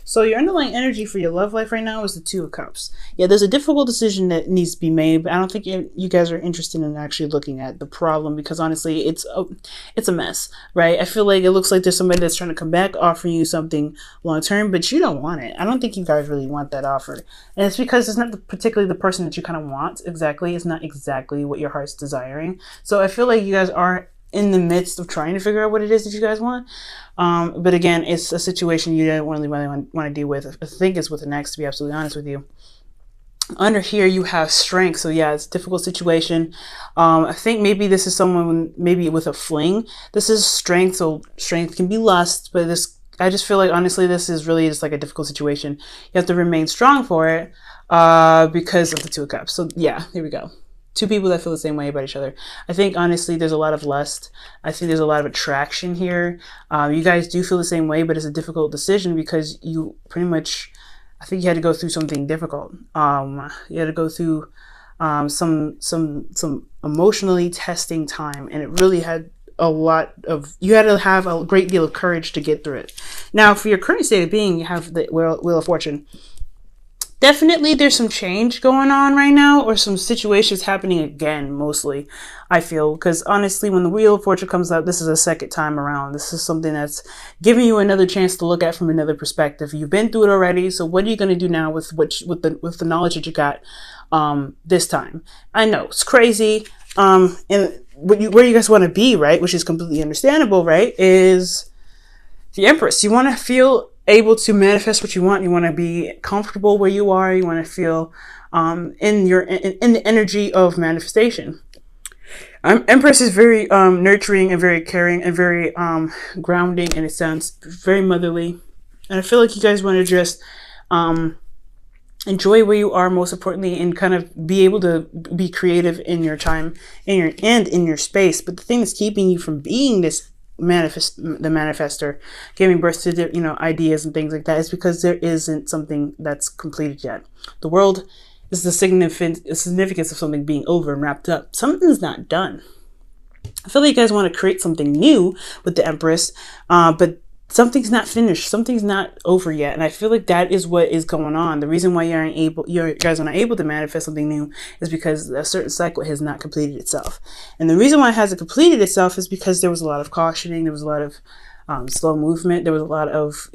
So your underlying energy for your love life right now is the Two of Cups. Yeah, there's a difficult decision that needs to be made, but I don't think you guys are interested in actually looking at the problem, because honestly, it's a mess, right? I feel like it looks like there's somebody that's trying to come back offering you something long term, but you don't want it. I don't think you guys really want that offer, and it's because it's not particularly the person that you kind of want exactly. It's not exactly what your heart's desiring. So I feel like you guys are in the midst of trying to figure out what it is that you guys want. But again, it's a situation you don't really want to deal with. I think it's with an ex, to be absolutely honest with you. Under here, you have strength. So yeah, it's a difficult situation. I think maybe this is someone, maybe with a fling. This is strength. So strength can be lust, but I just feel like, honestly, this is really just like a difficult situation. You have to remain strong for it because of the Two of Cups. So yeah, here we go. Two people that feel the same way about each other. I think, honestly, there's a lot of lust. I think there's a lot of attraction here. You guys do feel the same way, but it's a difficult decision because you pretty much, I think you had to go through something difficult. You had to go through some emotionally testing time, and it really had you had to have a great deal of courage to get through it. Now, for your current state of being, you have the Wheel of Fortune. Definitely there's some change going on right now, or some situations happening again, mostly, I feel. Because honestly, when the Wheel of Fortune comes out, this is a second time around. This is something that's giving you another chance to look at from another perspective. You've been through it already, so what are you going to do now with the knowledge that you got this time? I know, it's crazy. And where you guys want to be, right, which is completely understandable, right, is the Empress. You want to feel able to manifest what you want. You want to be comfortable where you are. You want to feel in the energy of manifestation. Empress is very nurturing and very caring and very grounding in a sense, very motherly. And I feel like you guys want to just enjoy where you are, most importantly, and kind of be able to be creative in your time, in your space. But the thing that's keeping you from being the manifester, giving birth to ideas and things like that, is because there isn't something that's completed yet. The world is the significance of something being over and wrapped up. Something's not done. I feel like you guys want to create something new with the Empress, but something's not finished. Something's not over yet. And I feel like that is what is going on. The reason why you guys are not able to manifest something new is because a certain cycle has not completed itself. And the reason why it hasn't completed itself is because there was a lot of cautioning. There was a lot of slow movement. There was a lot of,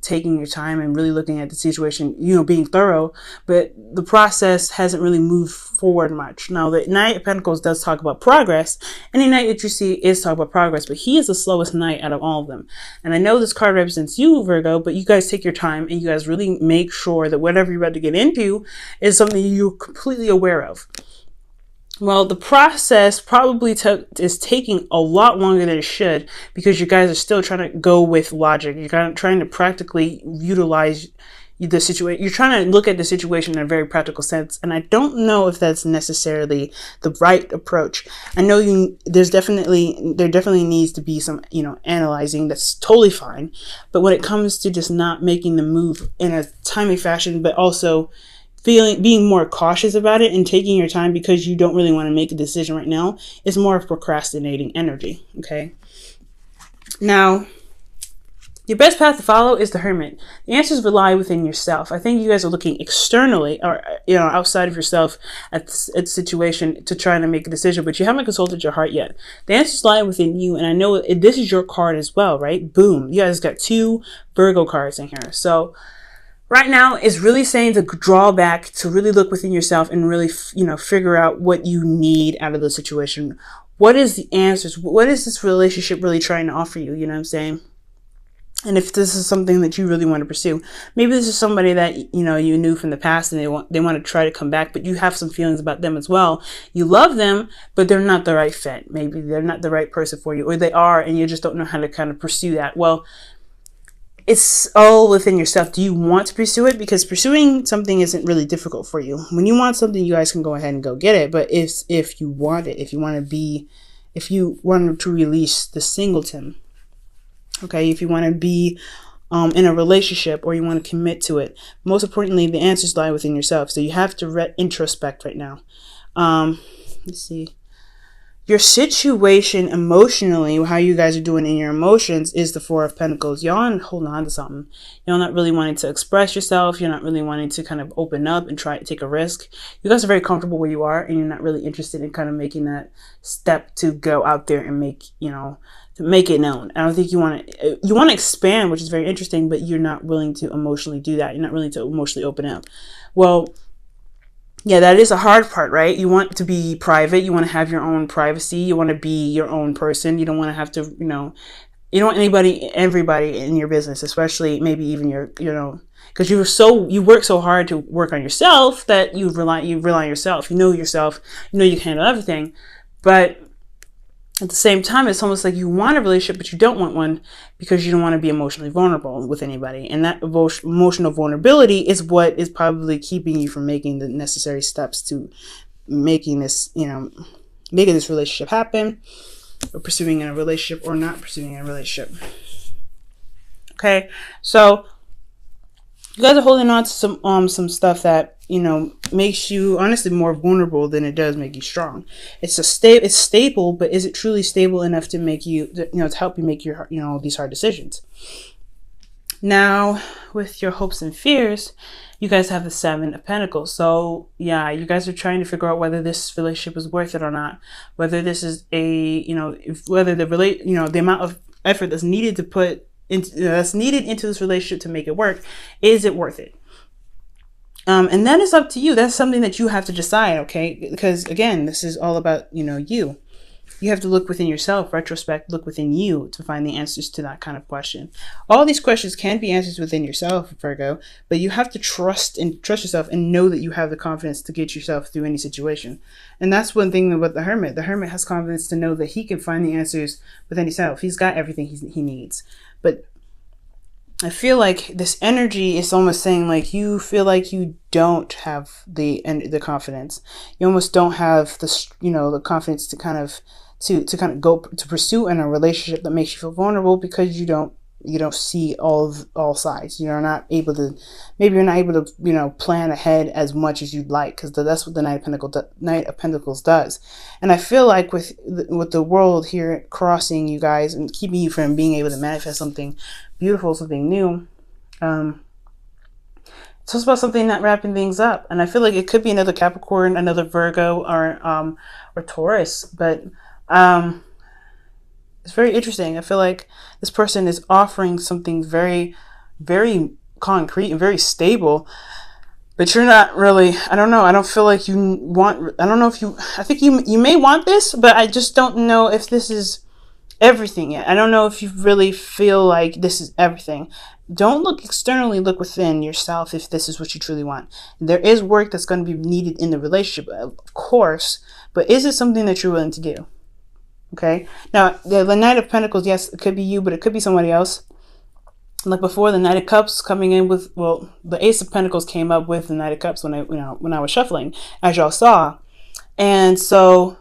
taking your time and really looking at the situation, being thorough, but the process hasn't really moved forward much. Now, the Knight of Pentacles does talk about progress. Any knight that you see is talking about progress, but he is the slowest knight out of all of them. And I know this card represents you, Virgo, but you guys take your time and you guys really make sure that whatever you're about to get into is something you're completely aware of. Well, the process probably is taking a lot longer than it should, because you guys are still trying to go with logic. You're kind of trying to practically utilize the situation. You're trying to look at the situation in a very practical sense. And I don't know if that's necessarily the right approach. I know there definitely needs to be some, analyzing. That's totally fine. But when it comes to just not making the move in a timely fashion, but also being more cautious about it and taking your time because you don't really want to make a decision right now, is more of procrastinating energy. Okay. Now, your best path to follow is the Hermit. The answers lie within yourself. I think you guys are looking externally or outside of yourself at the situation to try to make a decision, but you haven't consulted your heart yet. The answers lie within you, and I know this is your card as well, right? Boom. You guys got 2 Virgo cards in here. So right now, it's really saying to draw back, to really look within yourself and really, figure out what you need out of the situation. What is the answers? What is this relationship really trying to offer you? You know what I'm saying? And if this is something that you really want to pursue, maybe this is somebody that, you knew from the past and they want to try to come back, but you have some feelings about them as well. You love them, but they're not the right fit. Maybe they're not the right person for you, or they are, and you just don't know how to kind of pursue that. Well, it's all within yourself. Do you want to pursue it? Because pursuing something isn't really difficult for you. When you want something, you guys can go ahead and go get it. But if you want it, if you want to release the singleton, okay, if you want to be in a relationship or you want to commit to it, most importantly, the answers lie within yourself. So you have to introspect right now. Let's see. your situation emotionally, how you guys are doing in your emotions, is the Four of Pentacles. Y'all holding on to something. You're not really wanting to express yourself. You're not really wanting to kind of open up and try to take a risk. You guys are very comfortable where you are, and you're not really interested in kind of making that step to go out there and make, to make it known. I don't think you want to expand, which is very interesting, but you're not willing to emotionally do that. You're not willing to emotionally open up. Well, yeah, that is a hard part, right? You want to be private. You want to have your own privacy. You want to be your own person. You don't want to have to, you don't want everybody in your business, especially maybe even your, because you work so hard to work on yourself that you rely on yourself. You know yourself. You know you can handle everything, but at the same time, it's almost like you want a relationship, but you don't want one because you don't want to be emotionally vulnerable with anybody. And that emotional vulnerability is what is probably keeping you from making the necessary steps to making this relationship happen, or pursuing a relationship or not pursuing a relationship. Okay, so you guys are holding on to some stuff that makes you honestly more vulnerable than it does make you strong. It's stable, but is it truly stable enough to make you to help you make your these hard decisions? Now, with your hopes and fears, you guys have the Seven of Pentacles. So yeah, you guys are trying to figure out whether this relationship is worth it or not. Whether this is whether the amount of effort that's needed to put into this relationship to make it work, is it worth it? And that is up to you. That's something that you have to decide, okay? Because again, this is all about, you. You have to look within yourself, retrospect, look within you to find the answers to that kind of question. All these questions can be answered within yourself, Virgo, but you have to trust yourself and know that you have the confidence to get yourself through any situation. And that's one thing about the Hermit. The Hermit has confidence to know that he can find the answers within himself. He's got everything he needs. But I feel like this energy is almost saying like you feel like you don't have the confidence. You almost don't have the confidence to kind of go to pursue in a relationship that makes you feel vulnerable, because you don't see all sides. You're not able to plan ahead as much as you'd like, because that's what the Knight of Pentacles does. And I feel like with the world here crossing you guys and keeping you from being able to manifest something beautiful, something new, it's just about something not wrapping things up. And I feel like it could be another Capricorn, another Virgo, or Taurus, but it's very interesting. I feel like this person is offering something very, very concrete and very stable, but you're not really, I don't know. I don't feel like you want, I think you may want this, but I just don't know if this is everything yet. I don't know if you really feel like this is everything. Don't look externally, look within yourself if this is what you truly want. There is work that's going to be needed in the relationship, of course, but is it something that you're willing to do? Okay. Now, the Knight of Pentacles, yes, it could be you, but it could be somebody else. Like before, the Knight of Cups coming in with, the Ace of Pentacles came up with the Knight of Cups when I was shuffling, as y'all saw. And so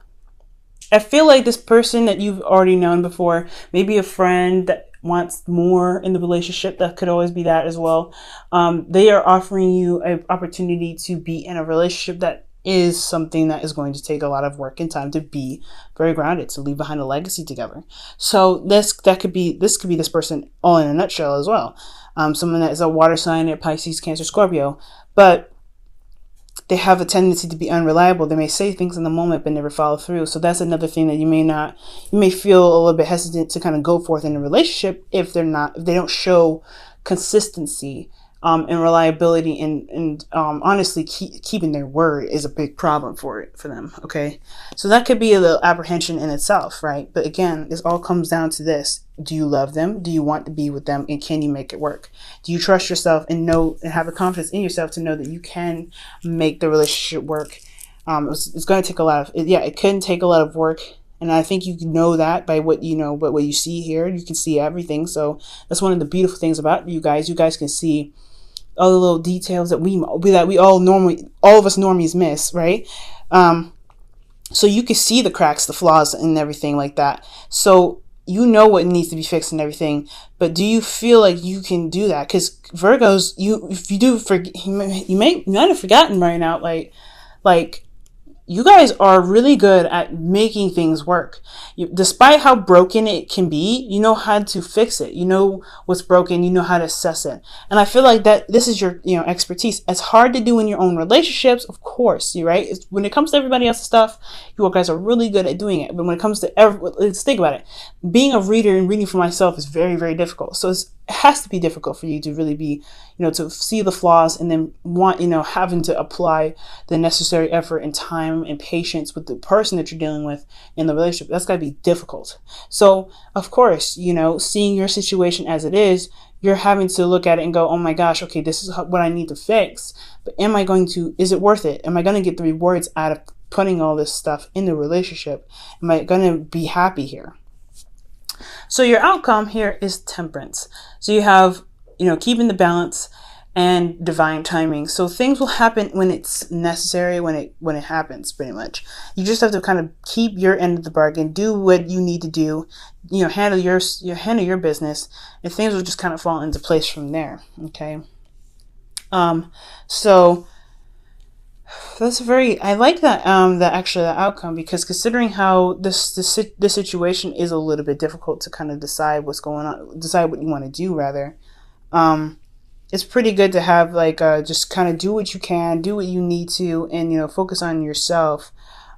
I feel like this person that you've already known before, maybe a friend that wants more in the relationship, that could always be that as well. They are offering you an opportunity to be in a relationship that is something that is going to take a lot of work and time to be very grounded, to leave behind a legacy together. So this could be this person all in a nutshell as well. Someone that is a water sign, a Pisces, Cancer, Scorpio, but they have a tendency to be unreliable. They may say things in the moment but never follow through. So that's another thing that you may feel a little bit hesitant to kind of go forth in a relationship if they don't show consistency and reliability, and honestly keeping their word is a big problem for them. Okay, so that could be a little apprehension in itself, right? But again, this all comes down to this: do you love them? Do you want to be with them? And can you make it work? Do you trust yourself and know and have the confidence in yourself to know that you can make the relationship work? It's going to take a lot of it can take a lot of work. And I think you know that by what you know, but what you see here, you can see everything. So that's one of the beautiful things about you guys. You guys can see all the little details that we all of us normies miss, right? So you can see the cracks, the flaws, and everything like that. So you know what needs to be fixed and everything. But do you feel like you can do that? Because Virgos, you might have forgotten right now, like you guys are really good at making things work. Despite how broken it can be, you know how to fix it. You know what's broken. You know how to assess it. And I feel like that this is your, expertise. It's hard to do in your own relationships, of course. You right. When it comes to everybody else's stuff, you guys are really good at doing it. But when it comes to let's think about it. Being a reader and reading for myself is very, very difficult. So it has to be difficult for you to really be, to see the flaws and then having to apply the necessary effort and time and patience with the person that you're dealing with in the relationship. That's got to be difficult. So of course, seeing your situation as it is, you're having to look at it and go, oh my gosh, okay, this is what I need to fix. But is it worth it? Am I going to get the rewards out of putting all this stuff in the relationship? Am I going to be happy here? So your outcome here is temperance. So you have, keeping the balance and divine timing. So things will happen when it's necessary, when it happens, pretty much. You just have to kind of keep your end of the bargain, do what you need to do, handle your business, and things will just kind of fall into place from there. Okay. So that's I like that, that outcome, because considering how this situation is a little bit difficult to kind of decide what's going on, decide what you want to do rather. It's pretty good to have just kind of do what you can, do what you need to, and, focus on yourself,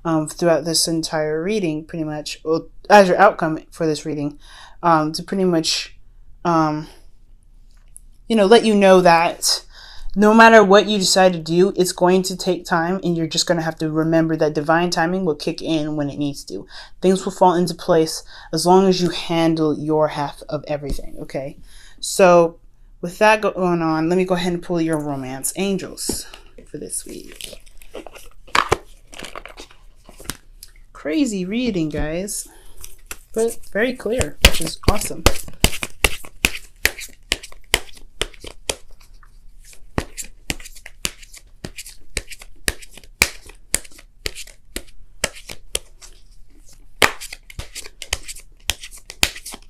throughout this entire reading, pretty much, as your outcome for this reading, to pretty much, let you know that no matter what you decide to do, it's going to take time, and you're just going to have to remember that divine timing will kick in when it needs to. Things will fall into place as long as you handle your half of everything, okay? So with that going on, let me go ahead and pull your romance angels for this week. Crazy reading, guys, but very clear, which is awesome.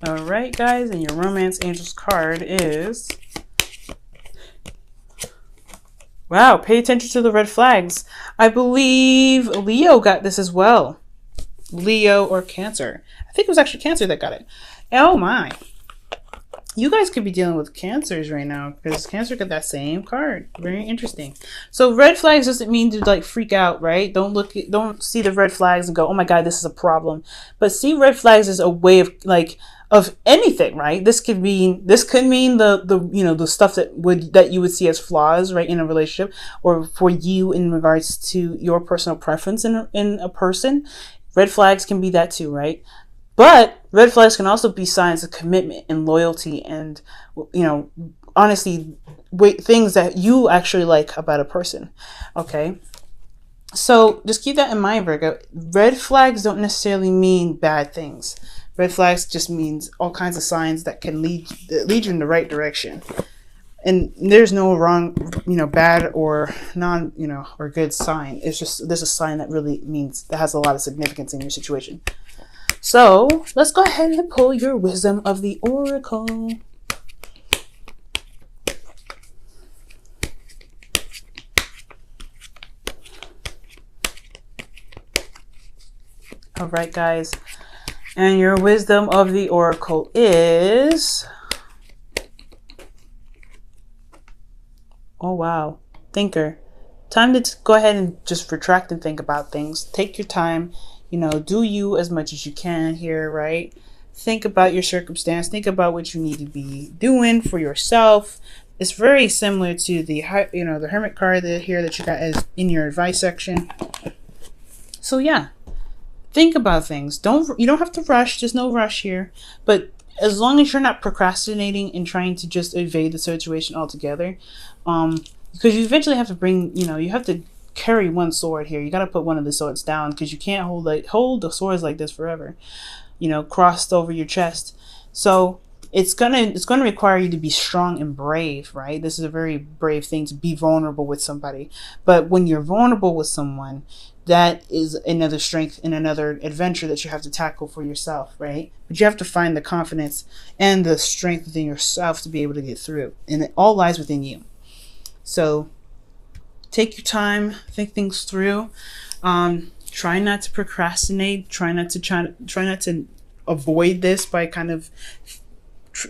All right, guys, and your romance angels card is, wow, pay attention to the red flags. I believe Leo got this as well. Leo or Cancer. I think it was actually Cancer that got it. Oh my. You guys could be dealing with Cancers right now, because Cancer got that same card. Very interesting. So red flags doesn't mean to freak out, right? Don't see the red flags and go, oh my God, this is a problem. But see red flags as a way of anything, right? This could mean the stuff that you would see as flaws, right, in a relationship, or for you in regards to your personal preference in a person. Red flags can be that too, right? But red flags can also be signs of commitment and loyalty and, honestly, things that you actually like about a person. Okay. So just keep that in mind, Virgo. Red flags don't necessarily mean bad things. Red flags just means all kinds of signs that can lead you in the right direction. And there's no wrong, bad or non, or good sign. It's just, there's a sign that really means, that has a lot of significance in your situation. So let's go ahead and pull your wisdom of the oracle. All right, guys. And your wisdom of the oracle is, oh wow, thinker. Time to go ahead and just retract and think about things. Take your time, do you as much as you can here, right? Think about your circumstance. Think about what you need to be doing for yourself. It's very similar to the the Hermit card here that you got as in your advice section. So yeah, think about things. You don't have to rush. There's no rush here. But as long as you're not procrastinating and trying to just evade the situation altogether, because you eventually have to bring, you have to carry one sword here. You got to put one of the swords down, because you can't hold the swords like this forever, crossed over your chest. So it's gonna require you to be strong and brave, right? This is a very brave thing, to be vulnerable with somebody. But when you're vulnerable with someone, that is another strength and another adventure that you have to tackle for yourself, right? But you have to find the confidence and the strength within yourself to be able to get through, and it all lies within you. So take your time, think things through. Try not to procrastinate. Try not to avoid this by kind of,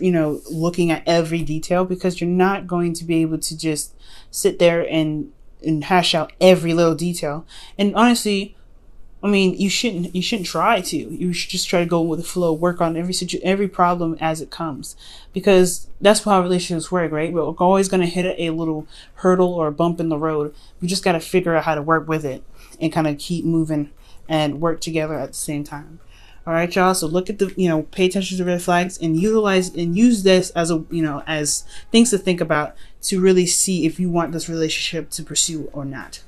looking at every detail, because you're not going to be able to just sit there and hash out every little detail. And honestly, I mean, you shouldn't try to. You should just try to go with the flow, work on every problem as it comes, because that's how relationships work, right? We're always going to hit a little hurdle or a bump in the road. We just got to figure out how to work with it and kind of keep moving and work together at the same time. All right, y'all. So look at pay attention to red flags and use this as as things to think about to really see if you want this relationship to pursue or not.